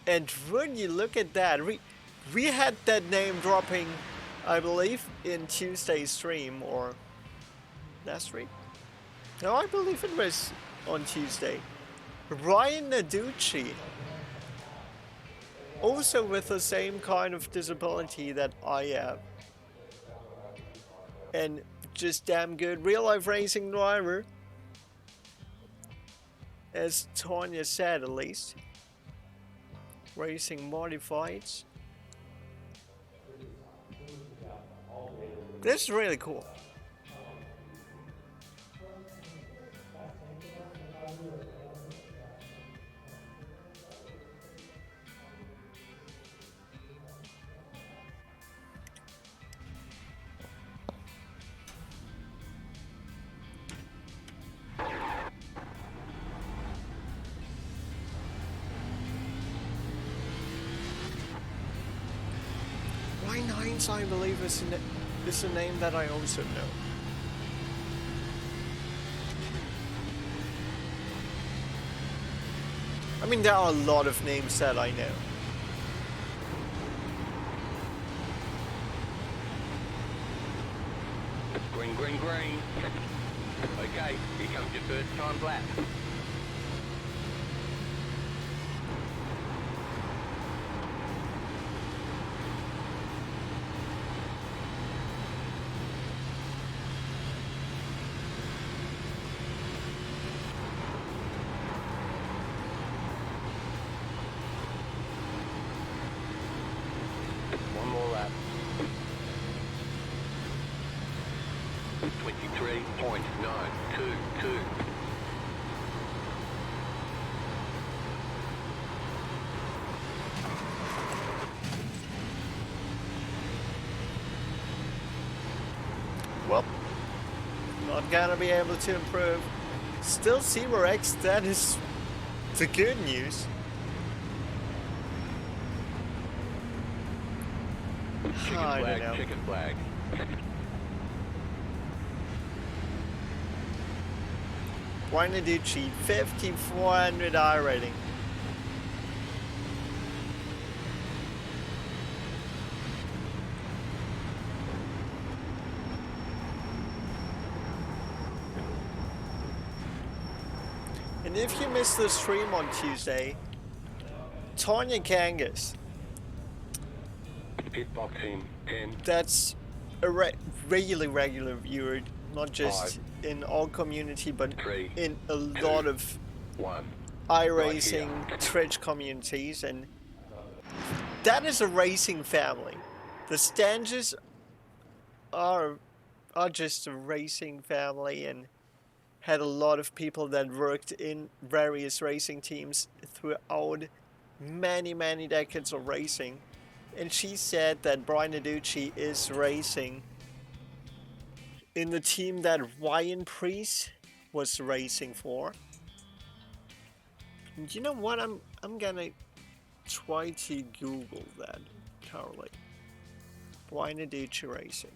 And when you look at that, we had that name dropping, I believe, in Tuesday's stream or last week. No, I believe it was on Tuesday. Bryan Narducci, also with the same kind of disability that I have, and just damn good real life racing driver, as Tanya said at least. Racing modifieds. This is really cool. Nines, I believe, is a name that I also know. I mean, there are a lot of names that I know. Green, green, green. Okay, here comes your first time lap. One more lap. 23.922. Well, not gonna be able to improve. Still X, that is the good news. I don't know. Chicken flag. Bryan Narducci, 5400 I rating. And if you missed the stream on Tuesday, Tanya Kangas, Pitbox team 10. that's a regular viewer, not just in our community, but in a lot of iRacing Twitch communities, and that is a racing family. The Stanges are just a racing family, and had a lot of people that worked in various racing teams throughout many decades of racing. And she said that Bryan Narducci is racing in the team that Ryan Preece was racing for. And you know what? I'm gonna try to Google that currently. Bryan Narducci racing.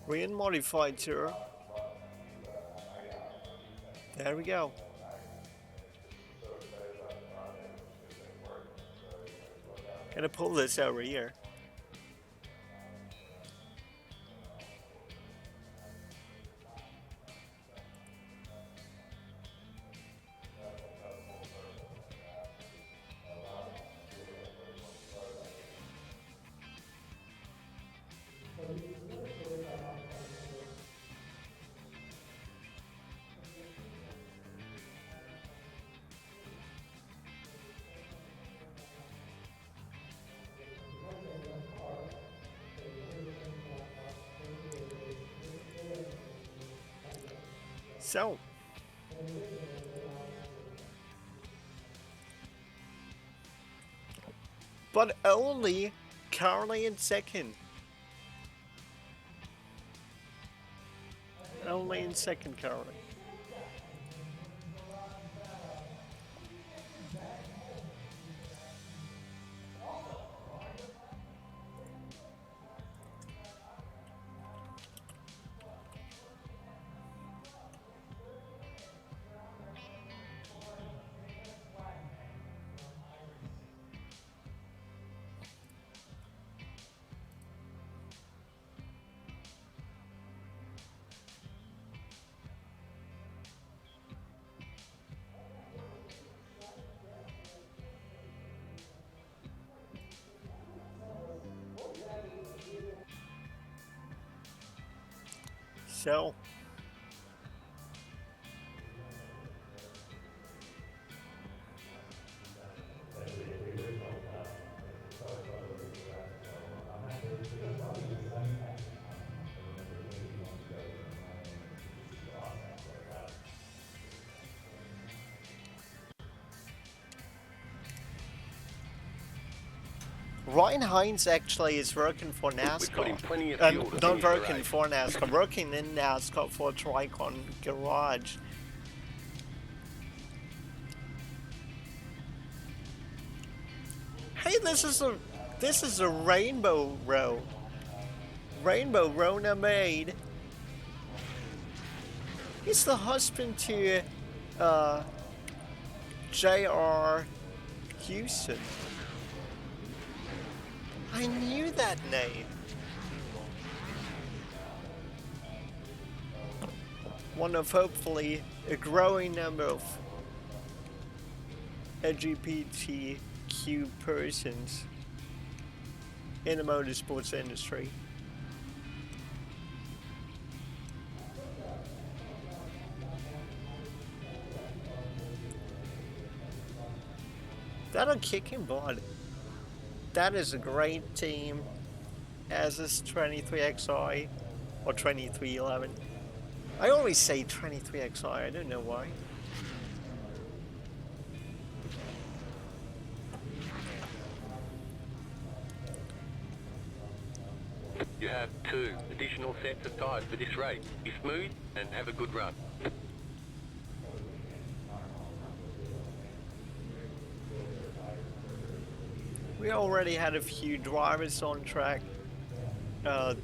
Ryan modified tour. There we go. Gonna pull this over here. So, but only currently in second. Only in second currently. So. Ryan Hines actually is working for NASCAR. Not working for NASCAR, working in NASCAR for Tricon Garage. Hey, this is a rainbow row. Rainbow row number 8. He's the husband to J.R. Houston. I knew that name. One of hopefully a growing number of LGBTQ persons in the motorsports industry. That'll kick him butt. That is a great team, as is 23XI or 2311. I always say 23XI, I don't know why. You have 2 additional sets of tyres for this race. Be smooth and have a good run. We already had a few drivers on track that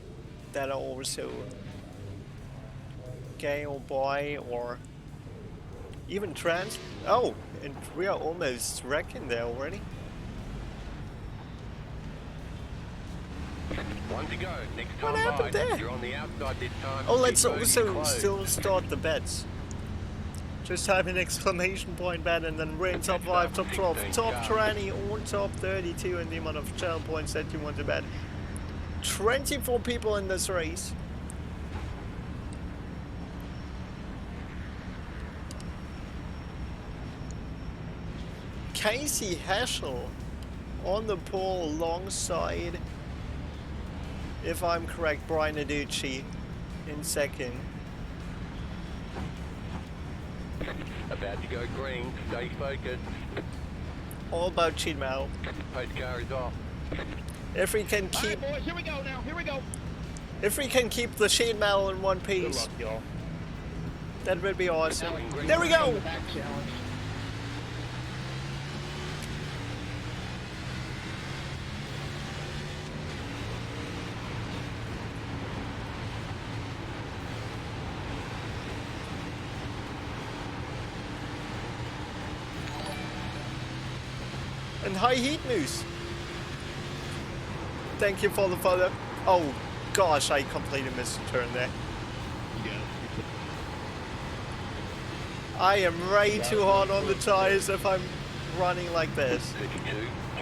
are also gay or bi or even trans. Oh, and we are almost wrecking there already. 1 to go. Next time what happened there? You're on the outside this time. Oh, let's also still start the bets. Just type an exclamation point bet and then rate top 5, top 12, top 20 or top 32 and the amount of channel points that you want to bet. 24 people in this race. Casey Heschel on the pole alongside, if I'm correct, Bryan Narducci in second. About to go green, stay focused. All about cheat metal. Pace car is off. If we can keep... All right, boys, here we go now, here we go. If we can keep the sheet metal in one piece, Good luck, y'all. that would be awesome. There we go! Back challenge. And high heat news. Thank you for the follow. Oh gosh, I completely missed a turn there. I am way too hard on the tires if I'm running like this.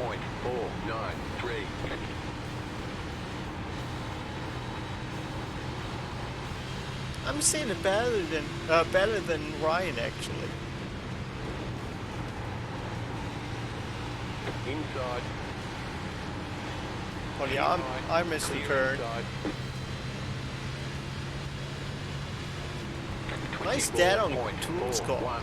32.493. I'm seeing it better than Ryan actually. Inside. Oh yeah, I missed a turn. Nice dad on tool score.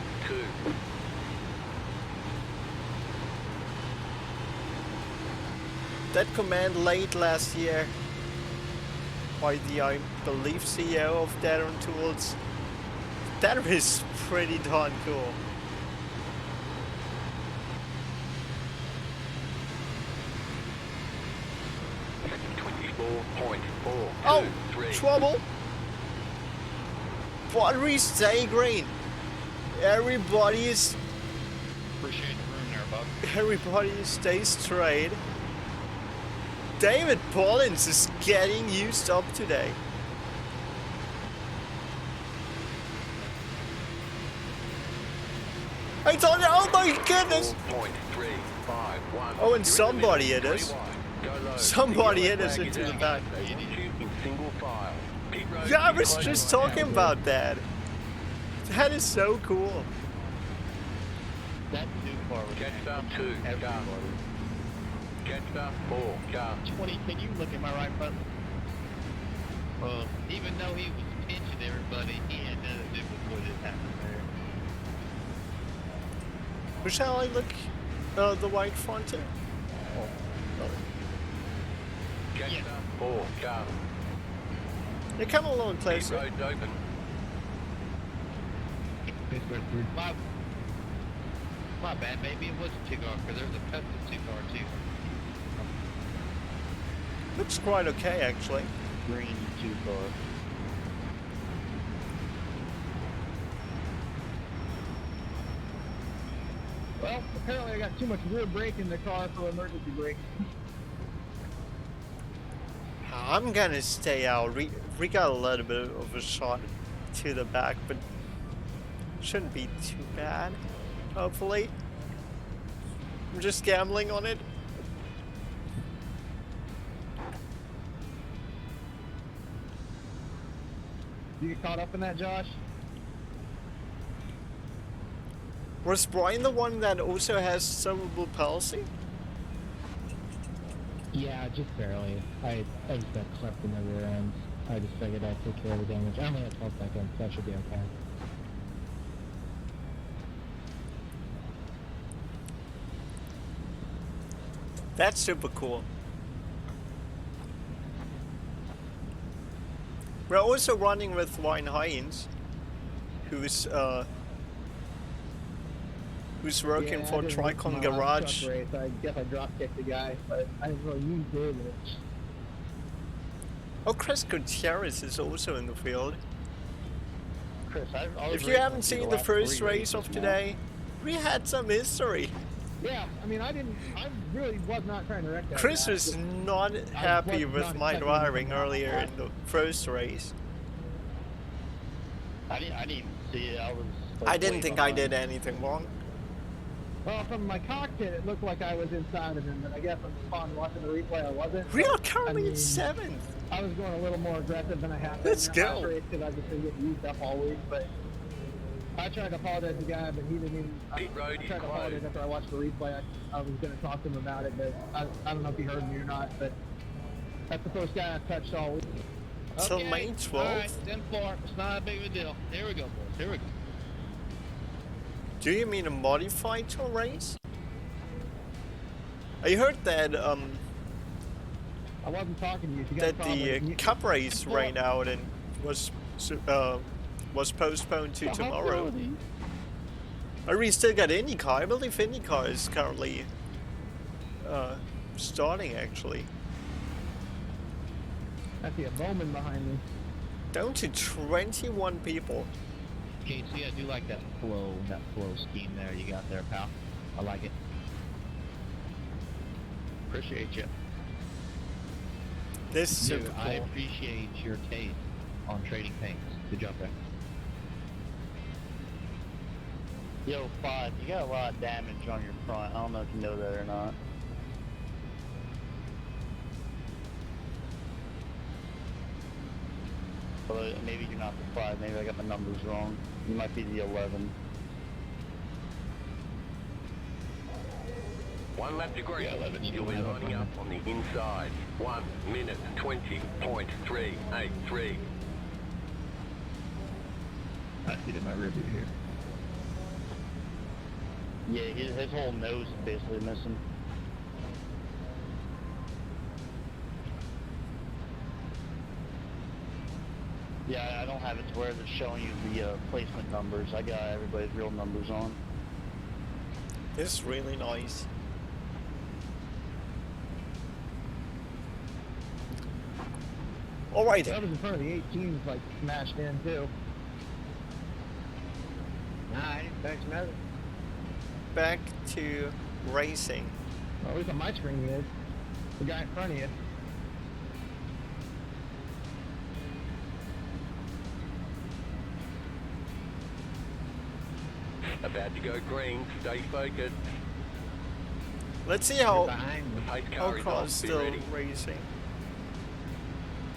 That command late last year by the, I believe, CEO of Dad on Tools. That is pretty darn cool. Oh, trouble! Battery stay green. Everybody is. Appreciate the room there, bub. Everybody stay straight. David Pollins is getting used up today. I told you, oh my goodness! Oh, and somebody hit us. Somebody hit us into the back. Pit road Yeah, I is was closed. just talking about that. That is so cool. That's too far. Catch stop 2, car. Everybody. Catch stop 4, car. 20, can you look at my right front? Well, even though he was pinching everybody, he had nothing to do with what just happened there. But shall I look the white fronted? Catch Yeah. stop 4, car. They come a little Pit closer. road's open. My bad, maybe it was a 2-car, because there's a custom 2-car too. Looks quite okay, actually. Green 2-car. Well, apparently I got too much rear brake in the car for emergency brake. I'm gonna stay out. We got a little bit of a shot to the back, but shouldn't be too bad. Hopefully. I'm just gambling on it. You get caught up in that, Josh? Was Bryan the one that also has cerebral palsy? Yeah, just barely. I just got clipped in the rear end. I just figured I'd take care of the damage. I only had 12 seconds. That should be okay. That's super cool. We're also running with Ryan Hines, who's working for Tricon Garage. Race. I guess I drop kicked the guy, but I didn't really use it. Oh, Chris Gutierrez is also in the field. Chris, I was If you racing haven't with seen you the last first 3 race of races today, we had some history. Yeah, I mean, I really was not trying to wreck that Chris guy. was not happy was with not my expecting driving him to come out earlier like in the first race. I didn't even see it. I was. I didn't way think I behind. did anything wrong. Well, from my cockpit, it looked like I was inside of him, but I guess upon watching the replay, I wasn't. We are But, currently I in mean, 7th. I was going a little more aggressive than I have Let's been in go. that race because I've just been getting used up all week. But I tried to apologize to the guy, but he didn't even. Pit road I is tried to apologize closed. after I watched the replay. I was going to talk to him about it, but I don't know if he heard me or not. But that's the first guy I touched all week. Till Okay, May All 12th. right, 10-4. It's not a big of a deal. Here we go, boys. Here we go. Do you mean a modified tour race? I heard that I wasn't talking to you. If you got a that problem with the me- cup race ran out and was postponed to tomorrow. Or we still got IndyCar. I believe IndyCar is currently starting actually. I see a Bowman behind me. Down to 21 people. Casey, I do like that flow scheme there you got there, pal. I like it. Appreciate you. This is Dude, super I cool. appreciate your taste on trading paints. Good job there. Yo, Pod, you got a lot of damage on your front. I don't know if you know that or not. Well, maybe you're not the 5. Maybe I got my numbers wrong. You might be the 11. 1 lap to green. Yeah, 11, you You'll be don't have a lining up on the inside. 1 minute 20.383. I see it in my review here. Yeah, his whole nose is basically missing. Yeah, I don't have it to where it's showing you the placement numbers. I got everybody's real numbers on. This is really nice. Alright, I was in front of the 18s, like smashed in too. Nah, I didn't touch nothing. back to racing. Well, at least on my screen it is. The guy in front of you. About to go green. Stay focused. Let's see You're how behind me. Pace car is Car's off. Be still ready. racing.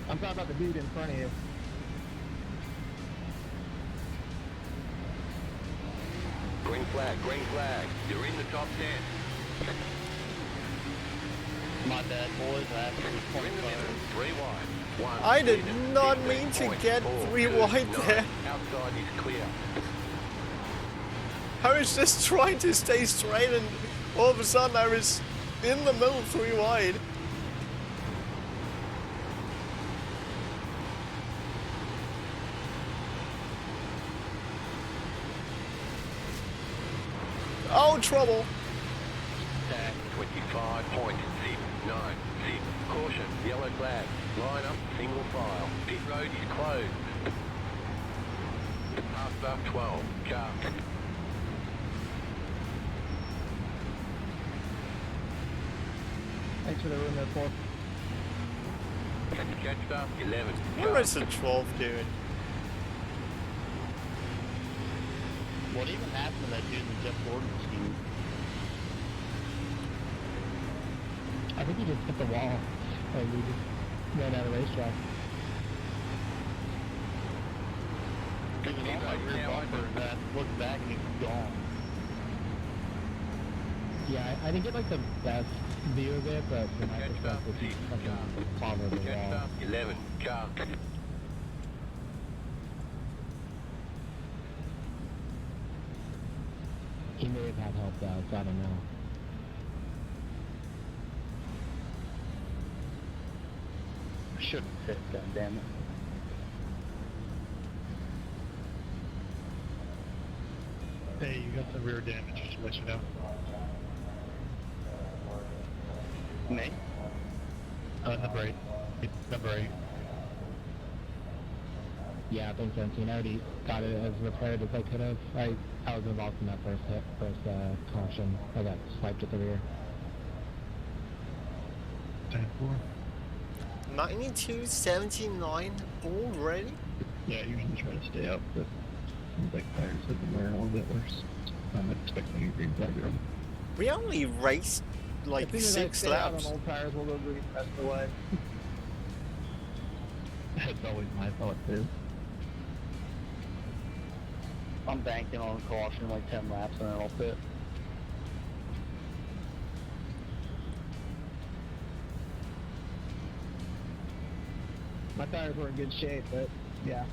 I'm talking about the dude in front of you. Green flag, green flag. You're in the top 10. My bad, boys. I have to You're in the middle, 3 wide. 1. I did leader, not mean to 16.4, get 3 2, wide 9. there. Outside is clear. I was just trying to stay straight and all of a sudden I was in the middle 3 wide. Oh, trouble. 25.696. Caution, yellow flag. Line up, single file. Pit road is closed. Half buck 12. Car. Thanks for the room there, Paul. Catch up 11. Where is the 12 doing? What even happened to that dude in the Jeff Gordon scheme? I think he just hit the wall and we just ran out of racetrack. He was on my rear bumper and then looked back and he was gone. Yeah, I didn't get like the best view of it, but from my perspective, he fucking followed the Catch wall. up 11. Car. He may have had help out, so I don't know. I shouldn't hit, goddammit. Hey, you got some rear damage, just to let you know. Me? Number 8. Number 8. Yeah, I think 17. I already got it as repaired as I could have. I was involved in that first caution. I got swiped at the rear. 10-4. 92.79 already? Yeah, I usually try to stay up, but seems like tires have been wearing a little bit worse. I'm expecting a green flag here. We only raced like As soon as I 6 stay out laps. on old tires, we'll go green the rest of the way. That's always my thought, too. I'm banking on caution like 10 laps and then I'll pit. My tires were in good shape, but yeah.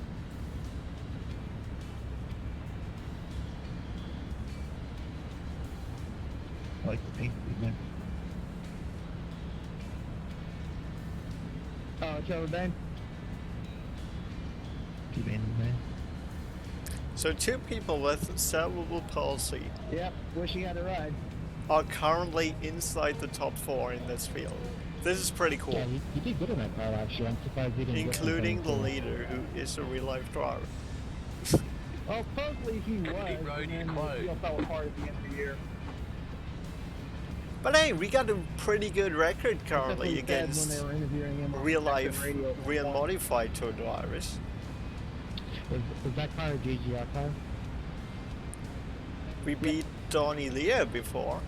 I like the paint, man. Oh, Trevor Bain. Keep aiming, man. So 2 people with cerebral palsy Yep, wish he had a ride. are currently inside the top 4 in this field. This is pretty cool. Yeah, he did good in that car actually. I'm surprised he didn't get Including the anything. leader, who is a real-life driver. Well, supposedly he was, Pit road and is then the closed. deal fell apart at the end of the year. But hey, we got a pretty good record That's what currently he said against when they were interviewing him on real-life, FM radio. real modified tour drivers. Was that car a GGR car? We beat Donnie Lear before.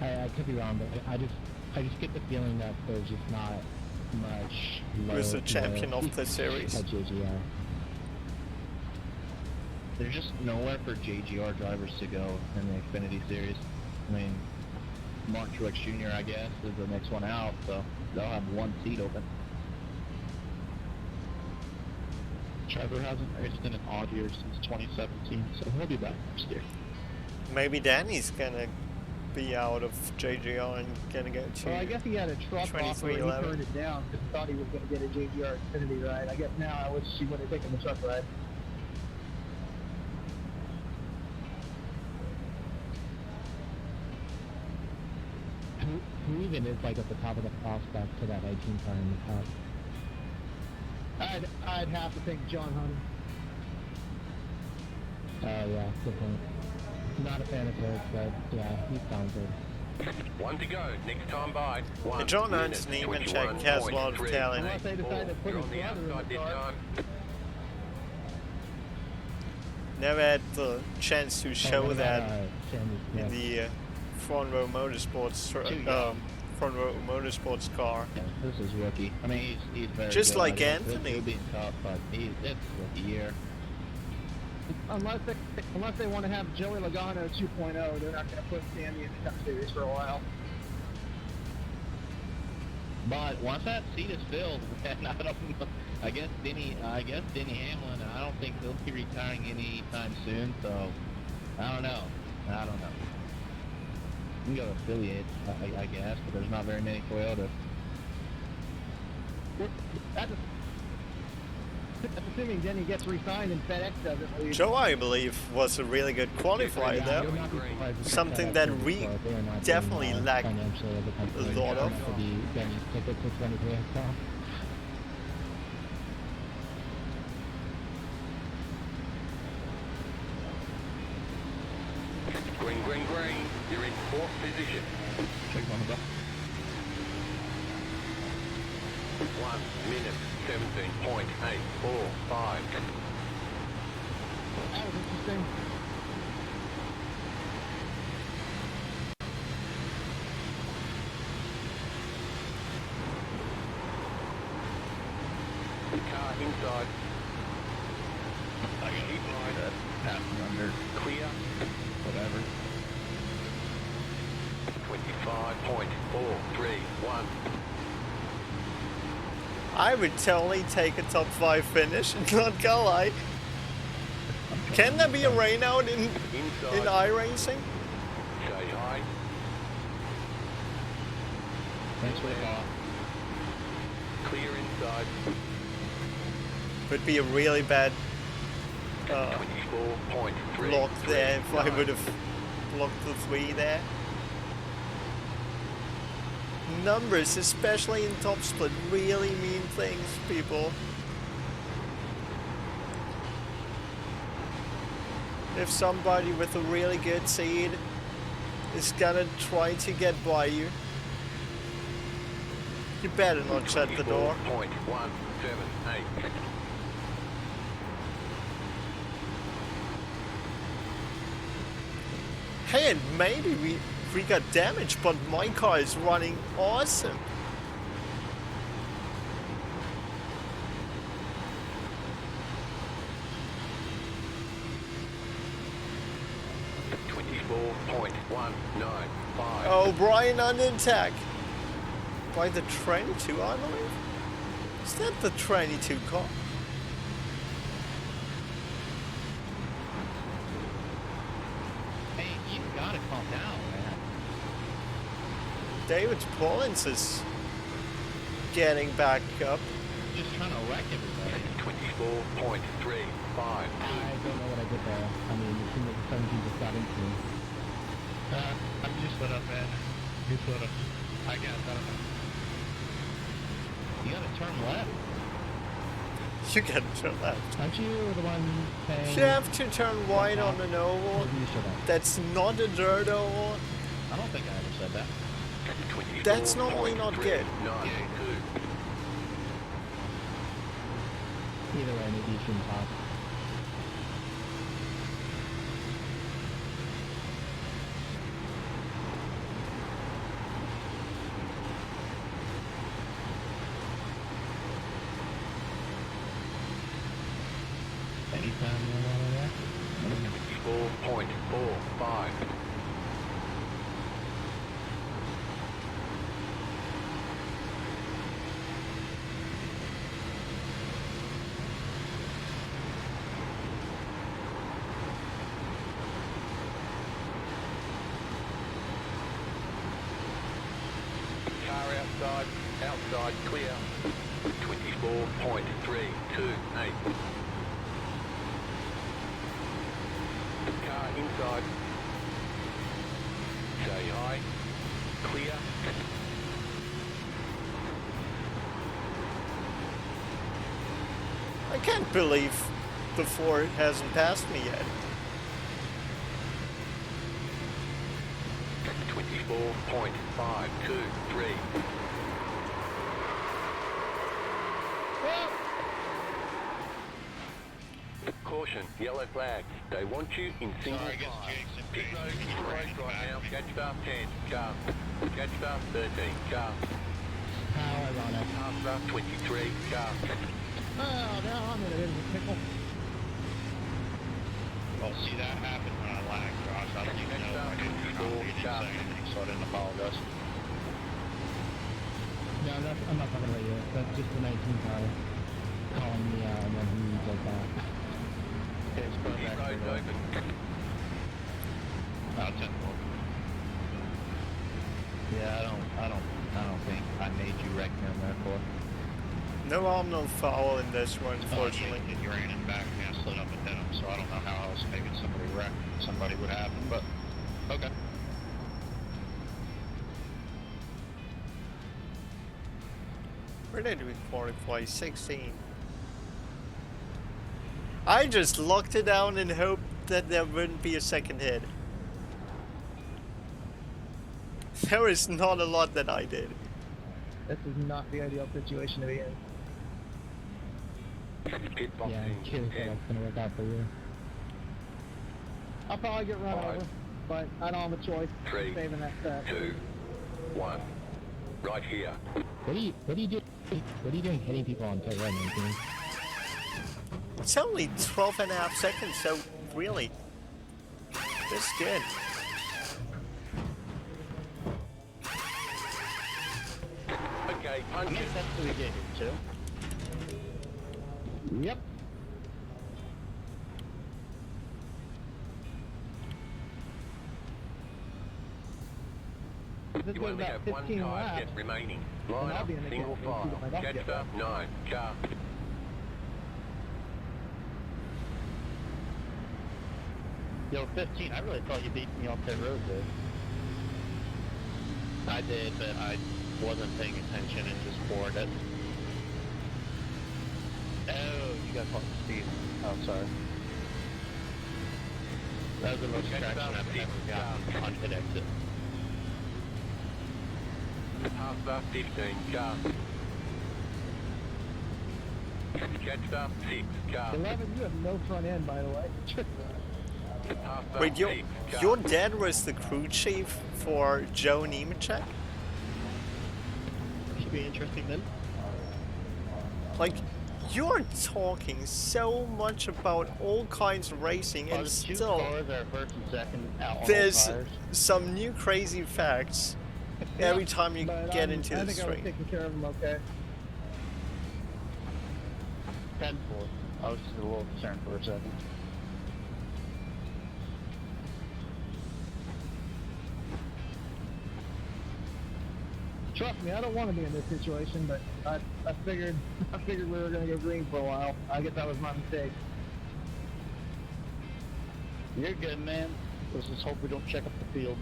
I could be wrong, but I just get the feeling that there's just not much. Who's the load champion left of the series? at GGR. There's just nowhere for JGR drivers to go in the Xfinity Series. I mean, Mark Truex Jr., I guess, is the next one out, so they'll have one seat open. Trevor hasn't raced in an odd year since 2017, so he'll be back next year. Maybe Danny's gonna be out of JGR and gonna go to. Well, I guess he had a truck offer and he 23-11. turned it down because he thought he was going to get a JGR Xfinity ride. I guess now I wish he would have taken the truck ride. Who even is like at the top of the prospect to that 18 car in the top? I'd have to think John Hunter. Oh yeah, good point. Not a fan of his, but yeah, he sounds good. 1 to go. Next time by. 1. Yeah, John Hunt's name and check has a lot of talent. Unless they decide to put You're his on the brother in the outside this car. time. Never had the chance to show what that about, Sammy in Smith? the front row motorsports front row motorsports car. Yeah, this is rookie. I mean, he's very Just good. like He'll Anthony. be tough, but it's rookie year. unless they want to have Joey Logano 2.0, they're not going to put Sammy in the Cup Series for a while. But once that seat is filled, and I don't know, I guess Denny Hamlin, I don't think he'll be retiring anytime soon. So I don't know. You can go to affiliate, I guess, but there's not very many Toyotas. That's assuming Denny gets re-signed and FedEx doesn't leave. Joe, I believe, was a really good qualifier there. Something that we definitely lack a lot of. Green, green, green. You're in 4th position. Check on the bus. 1 minute, 17.845. That was interesting. Car inside. That passing under, Clear. whatever. 25.431. I would totally take a top 5 finish, not gonna lie. Can there be a rain out in Inside. iRacing? Say hi. Thanks for the call. Clear inside. Would be a really bad 24.3. block there if I would have blocked the 3 there. Numbers, especially in top split, really mean things, people. If somebody with a really good seed is gonna try to get by you, you better not shut the door. 24.178. Hey, and maybe we got damaged, but my car is running awesome. Oh, Bryan under attack by the 22, I believe. Is that the 22 car? Hey, you gotta calm down, man. David Paulins is getting back up. Just trying to wreck everybody. 24.35. I don't know what I did there. I mean, it seemed like the 17 just got into me. I'm just lit up, man. Just lit up. I don't know. You gotta turn left. You gotta turn left. Aren't you the one saying... You have to turn wide on an oval. Maybe you should have. That's not a dirt oval. I don't think I ever said that. That's normally not good. Either way, maybe you shouldn't talk. Anytime you want to that. 24.45. Car outside clear. 24.328. Car inside. Say hi. Clear. I can't believe the Ford hasn't passed me yet. 24.523. Caution, yellow flag. They want you in single Sorry, I guess file. Jason Pit Pete road is is race right back. now. Catch star 10, car. Catch star 13, car. How ironic. Half star 23, car. Oh, now I'm in a bit of a pickle. Well, see, that happened when I lagged, Josh. I don't even know. I didn't say anything, so I didn't apologize. No, I'm not talking about you. That's just the 19 car calling me out, and then he does that. Okay, it's going Keep back roads to open. about 10 more. Yeah, I don't think I made you wreck him there for. No harm, no foul in this one, unfortunately. You ran him back and I slid up and hit him, so I don't know how else maybe somebody would happen, but okay. Where did we qualify? 16. I just locked it down and hoped that there wouldn't be a second hit. There is not a lot that I did. This is not the ideal situation to be in. Pit box Yeah, I'm in curious how 10, that's gonna work out for you. I'll probably get run Five. over, but I don't have a choice. Three. I'm saving that set. 2, 1. Right here. What do you doing hitting people on pit road, man? It's only 12.5 seconds, so really, this is good. Okay, How punch many it. sets do we get here, two? Yep. This You goes only about have one 15 tire laps. yet remaining. And Line I'll up, be in the single gap. file. I'll get Catch there. up, 9. Car. Yo, 15, I really thought you beat me off that road there. I did, but I wasn't paying attention and just poured it. Oh, you got caught the speed. Oh, sorry. That was the most Catch traction up, I've ever 6 gotten car. on pit exit. Half bar 15. Car. Catch up, 6. Car. 11, you have no front end, by the way. Half bar Wait, 6. Car. your dad was the crew chief for Joe Nemechek? Should be interesting then. Like, you're talking so much about all kinds of racing, and The two still, cars are first and second out on there's all tires. some new crazy facts every time you But get into I the think I was stream. taking care of them okay. 10-4. I was just a little concerned for a second. Trust me, I don't want to be in this situation, but I figured we were going to go green for a while. I guess that was my mistake. You're good, man. Let's just hope we don't check up the field.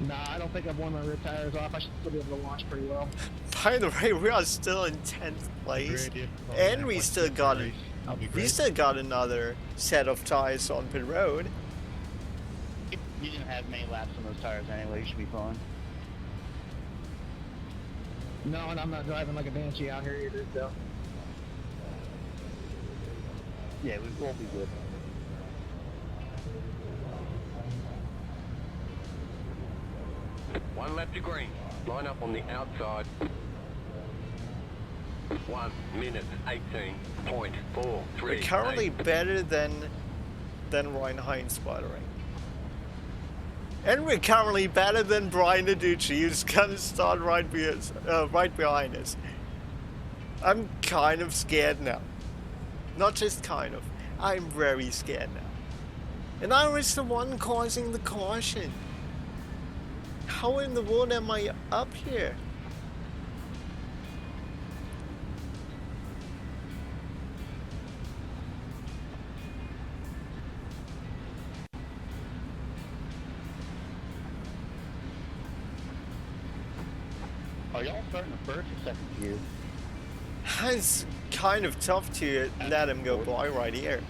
Nah, I don't think I've worn my rear tires off. I should still be able to launch pretty well. By the way, we are still in 10th place, and we still got another set of tires on pit road. You didn't have many laps on those tires anyway. You should be fine. No, and I'm not driving like a banshee out here either, so. Yeah, we'll be good. One lap to green. Line up on the outside. 1 minute 18.43. We're currently better than Ryan Hines, by the way. And we're currently better than Bryan Narducci, who's gonna start right behind us. I'm kind of scared now. Not just kind of. I'm very scared now. And I was the one causing the caution. How in the world am I up here? Are y'all starting the first or second gear? It's kind of tough to let him go by right here.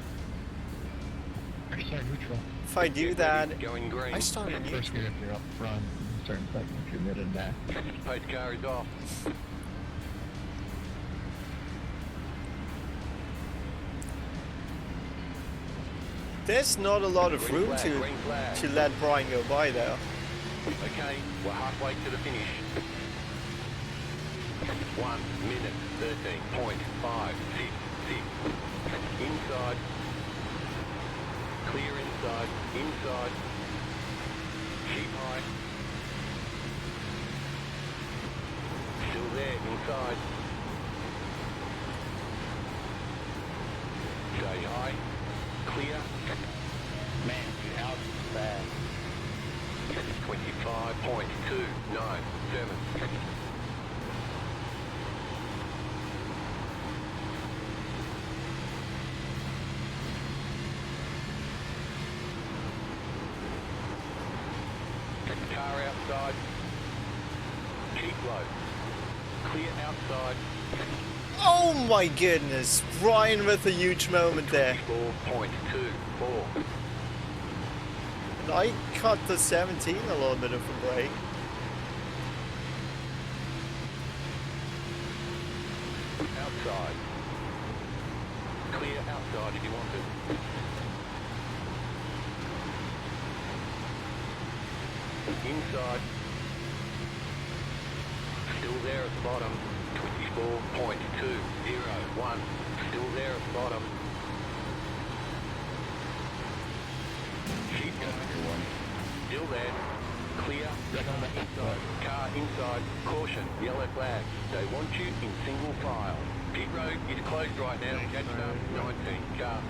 Or start neutral. If I do that, Going green. I start a First neutral. gear if you're up front, starting second if you're mid and back. Pace car is off. There's not a lot of Green room flag, green flag. to let Bryan go by though. Okay, we're halfway to the finish. 1 minute 13.56. Inside. Clear inside. Inside. Keep high. Still there, inside. Stay high. Clear. Man, dude, how fast. 25.297. Car outside. Keep low. Clear outside. Oh my goodness, Bryan with a huge moment there. 4.24. And I cut the 17 a little bit of a break. Outside. Clear outside if you want it. Inside. Still there at the bottom. 24.201. Still there at the bottom. Keep going. Still there. Clear. Inside. Car inside. Caution. Yellow flag. They want you in single file. Pit road is closed right now. Catch up. 19. Car.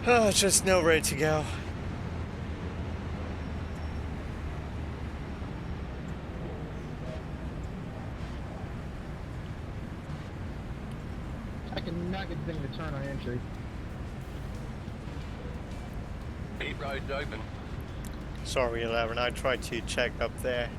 Oh, just nowhere to go. I cannot get the thing to turn on entry. Pit road's open. Sorry, 11, I tried to check up there.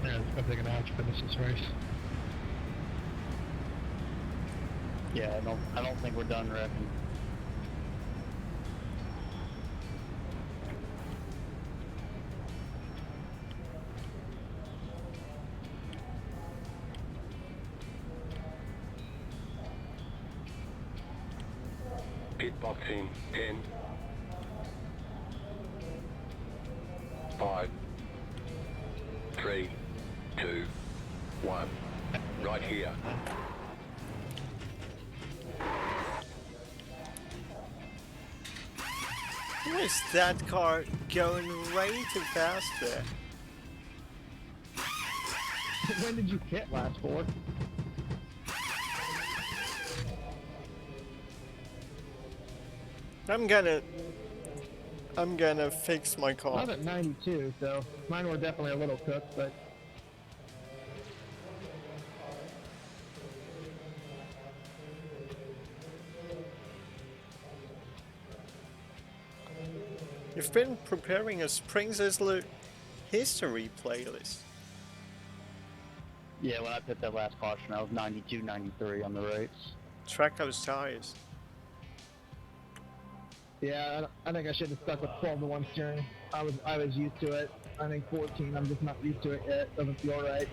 Yeah, I'm thinking I'll finish this race. Yeah, I don't think we're done wrecking. Pit boxing. 10. 5. 3. 2. 1. Right here. Who is that car going way too fast there? When did you pit last for? I'm gonna fix my I car. was at 92, so mine were definitely a little cooked, but You've been preparing a Spring Sizzler history playlist. Yeah, when I put that last caution, I was 92, 93 on the rates. Track those tires. yeah, I think I should have stuck with 12-to-1 steering. I was used to it. I think 14, I'm just not used to it yet. Doesn't feel right.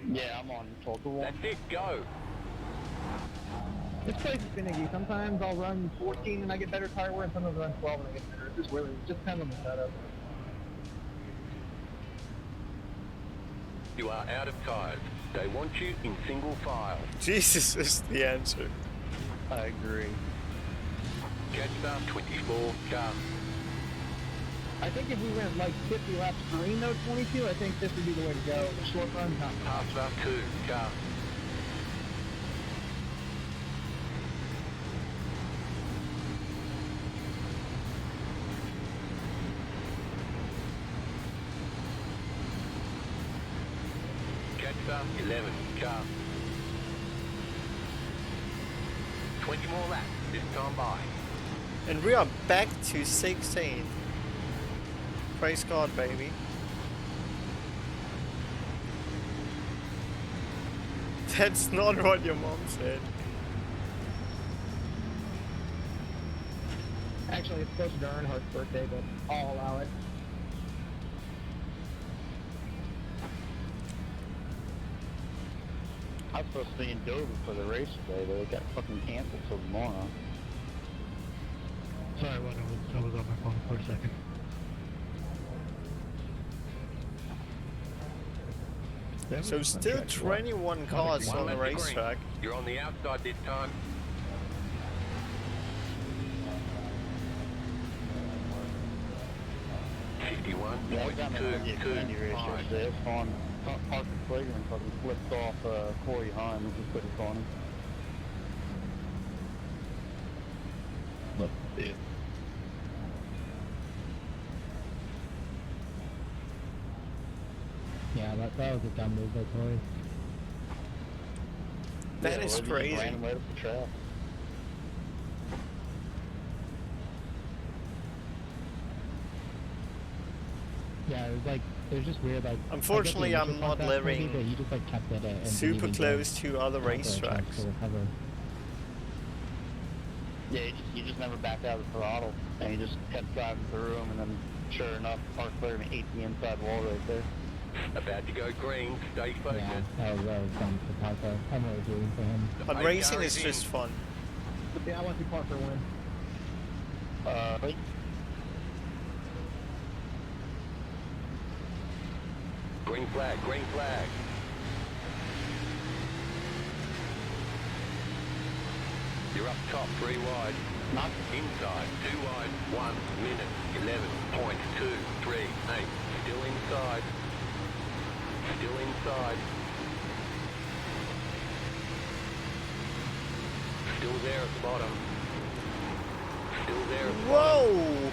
Yeah, I'm on 12 to 1. That's it, go. This place is finicky. Sometimes I'll run 14 and I get better tire wear, and sometimes I run 12 and I get better. It's just really, it just depends on the setup. You are out of tires. They want you in single file. Jesus is the answer. I agree. Catch up 24. Car. I think if we went like 50 laps green though, 22, I think this would be the way to go. Short run, not Half up 2. Car. Catch up 11. Car. 20 more laps this time by. And we are back to 16. Praise God, baby. That's not what your mom said. Actually, it's close to Earnhardt's birthday, but I'll allow it. I was supposed to be in Dover for the race today, but it got fucking canceled till tomorrow. Sorry, when I was on my phone for a second. So still 21 cars on the racetrack. You're on the outside this time. Yeah, I got me on the Xfinity race yesterday. It was fun. Parker Flagrant fucking flipped off Corey Hahn, which was pretty funny. Look, dude. Yeah, that was a dumb move by Corey. That is crazy. Ran right up the track. Yeah, it was just weird. Like, Unfortunately, I'm not living but he just kept it and super close to other racetracks. Yeah, you just never backed out of the throttle, and you just kept driving through them, and then sure enough, Park Flagrant ate the inside wall right there. About to go green, stay focused. Yeah, that was dumb for Parker. I'm really rooting for him. But racing is just fun. Yeah, I want to see Parker win. Wait. Green flag, green flag. You're up top, 3 wide. Not Inside, 2 wide, 1 minute, 11.238. Still inside. Still inside. Still there at the bottom. Still there at the bottom. Whoa!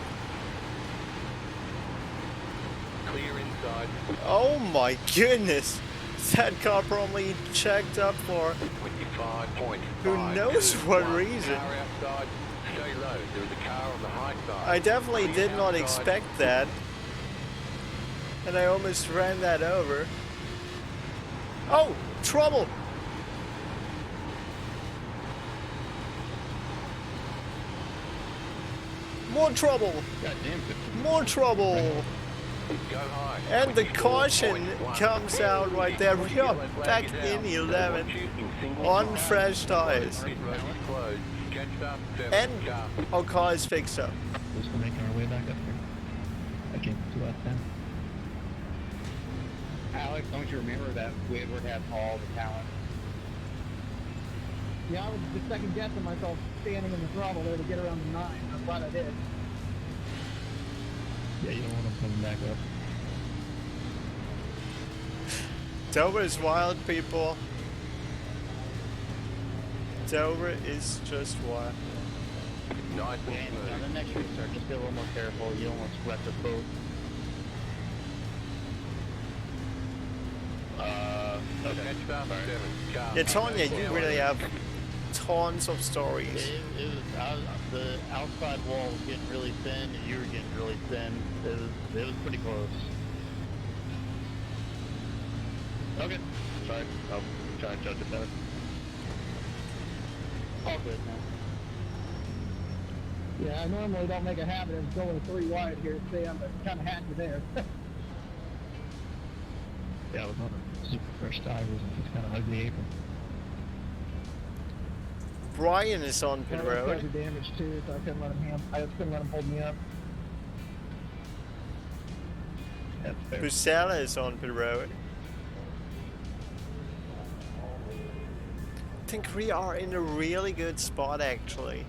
Clear inside. Oh my goodness! That car probably checked up for 25.5. who knows what reason. Car outside. Stay low. There's a car on the high side. I definitely Clear did not outside. expect that. And I almost ran that over. Oh! Trouble! More trouble! More trouble! Go high. And the caution 24.1. comes out right there. We are back in 11 on fresh tires. Pit road is closed. Catch up. And our car is fixed up. Just making our way back up here. I came to us then. Alex, don't you remember that Woodward had all the talent? Yeah, I was just second guessing myself standing in the throttle there to get around the 9. I'm glad I did. Yeah, you don't want them coming back up. Dover is wild, people. Dover is just wild. Nice and And smooth. the next restart, just be a little more careful. You don't want to wreck the boat. Okay. Catch up. 7. Car. Yeah, Tanya, you really have tons of stories. It was the outside wall was getting really thin, and you were getting really thin. It was pretty close. Okay. Sorry. I'll try and judge it better. All good now. Yeah, I normally don't make a habit of going 3 wide here. Today I'm kind of happy there. Yeah, I was on a super fresh tires and it's kind of ugly apron. Bryan is on pit Yeah, those road. guys are damaged too, so I couldn't let him hold me up. That's fair. Buscella is on pit road. I think we are in a really good spot, actually.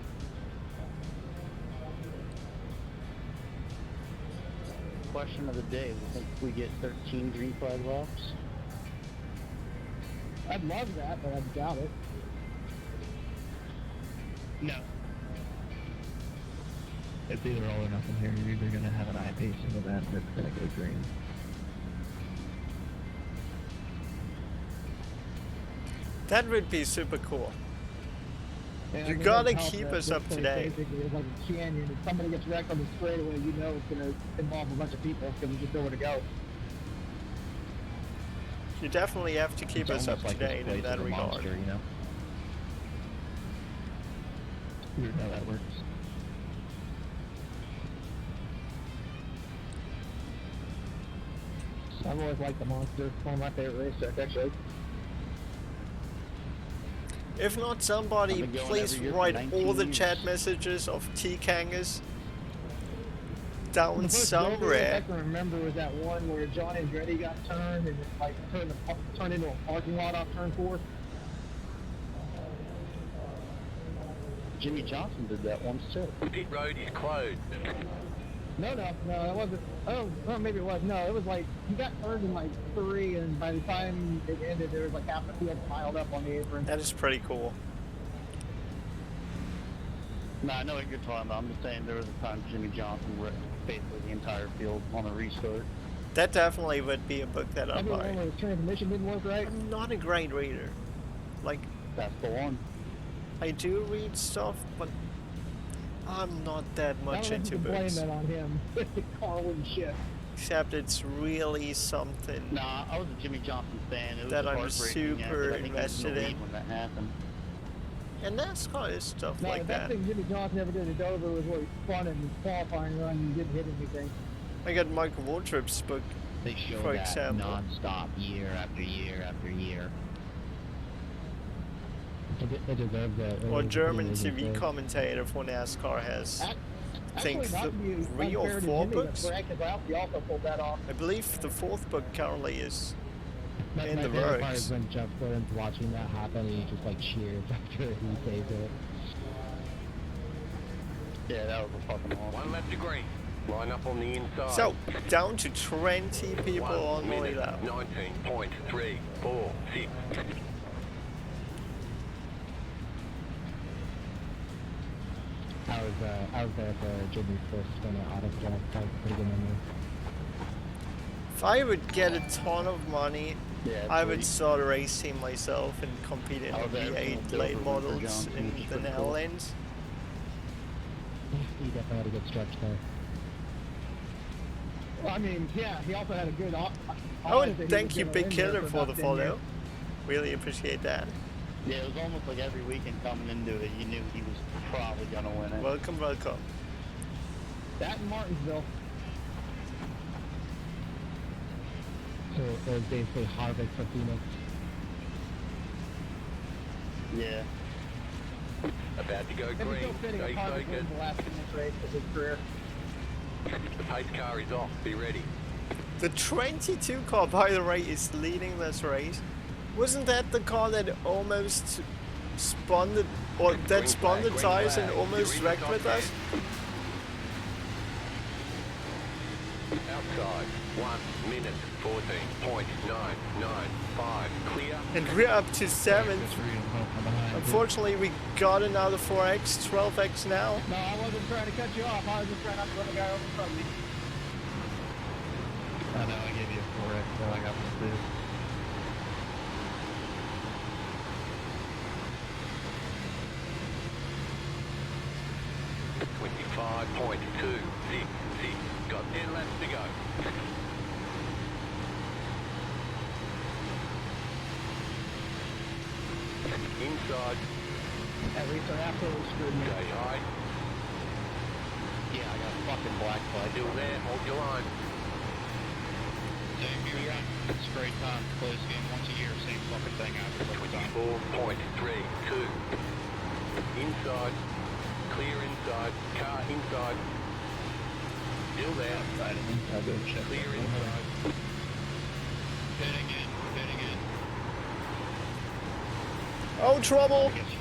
Question of the day, we think we get 13 green flag laps? I'd love that, but I doubt it. No. It's either all or nothing here. You're either going to have an iPacing event that's going to go green. That would be super cool. And You I mean, gotta it doesn't help keep that us this up to place date. Basically, it's like a canyon. If somebody gets wrecked on the straightaway, you know it's going to involve a bunch of people because there's just nowhere to go. You definitely have to keep It's us up almost to like this date place in that is a regard. monster, you know? Weird how that works. I've always liked the Monster. It's one of my favorite racetracks, actually. If not, somebody I've been going please every year for write 19 all the years. chat messages of T-Kangas The down first go I somewhere. can remember was that one where John Andretti got turned and it like turned into a parking lot off turn 4. Jimmy Johnson did that once too. Pit road is closed. No, that wasn't. Oh, maybe it was. No, it was like he got turned in like 3, and by the time it ended, there was like half the field piled up on the apron. That is pretty cool. No, I know what you're talking about. I'm just saying there was a time Jimmy Johnson wrecked basically the entire field on a restart. That definitely would be a book that I'd Maybe the one buy. where the transmission didn't work right. I'm not a great reader. Like, That's the one. I do read stuff, but I'm not that much into blame books. that on him. The car wouldn't shift. Except it's really something Nah, I was a Jimmy Johnson fan. It was that I'm heartbreaking, yeah, 'cause super I think he was in the invested lead in. when that happened. And NASCAR is stuff No, like the that. best thing Jimmy Johnson ever did at Dover was where he spun in his qualifying run and didn't hit anything. I got Michael Waltrip's book. They show For that example. non-stop year after year after year. It deserves it. Or German really TV deserves it. commentator for NASCAR has, think, Actually, not to be 3 or unfair to 4 Jimmy, books. but Bryan Keselowski also pulled that off. I believe the 4th book currently is My in the favorite part works. is when Jeff Gordon's watching that happen and he just like cheers after he saves it. Yeah, that was a fucking awesome. One lap to green. Line up on the inside. So, down to 20 people 1 on the minute, lap. 19.346. I was there for Jimmy's first win at Autodrome. That was a pretty good memory. If I would get a ton of money, Yeah, I would sweet. start a race team myself and compete in I the was there for V8 the late Dover models Winter Johnson, in which is the pretty cool. Netherlands. He definitely had a good stretch there. Well, I mean, yeah, he also had a good. Oh, and thank you, Big Killer, for the follow. Really appreciate that. Yeah, it was almost like every weekend coming into it, you knew he was probably gonna win it. Welcome, welcome. That in Martinsville. So it was basically Harvick for Phoenix. Yeah. About to go And he's green. still fitting a Stay car that focused. wins the last finish race of his career. The pace car is off. Be ready. The 22 car, by the way, is leading this race. Wasn't that the car that almost spun the, or that Green spun the flag, green tires and flag. almost You're in wrecked the with top us? 10. Outside. 1 minute 14.995. Clear. And we're up to 7th. Unfortunately, we got another 4X, 12X now. No, I wasn't trying to cut you off. I was just trying not to run the guy over in front of me. I know, I gave you a 4X, so I got one too. Got 10 laps to go. Inside. At least I absolutely screwed me. Stay high. Yeah, I got a fucking black flag. Still there. Hold your line. Same here. It's a great time. Play this game once a year. Same fucking thing after every time. 24.32. Inside. Clear inside. Car inside. Still there. I'll go check. Clear inside. Heading in. Heading in. Oh, trouble! I guess you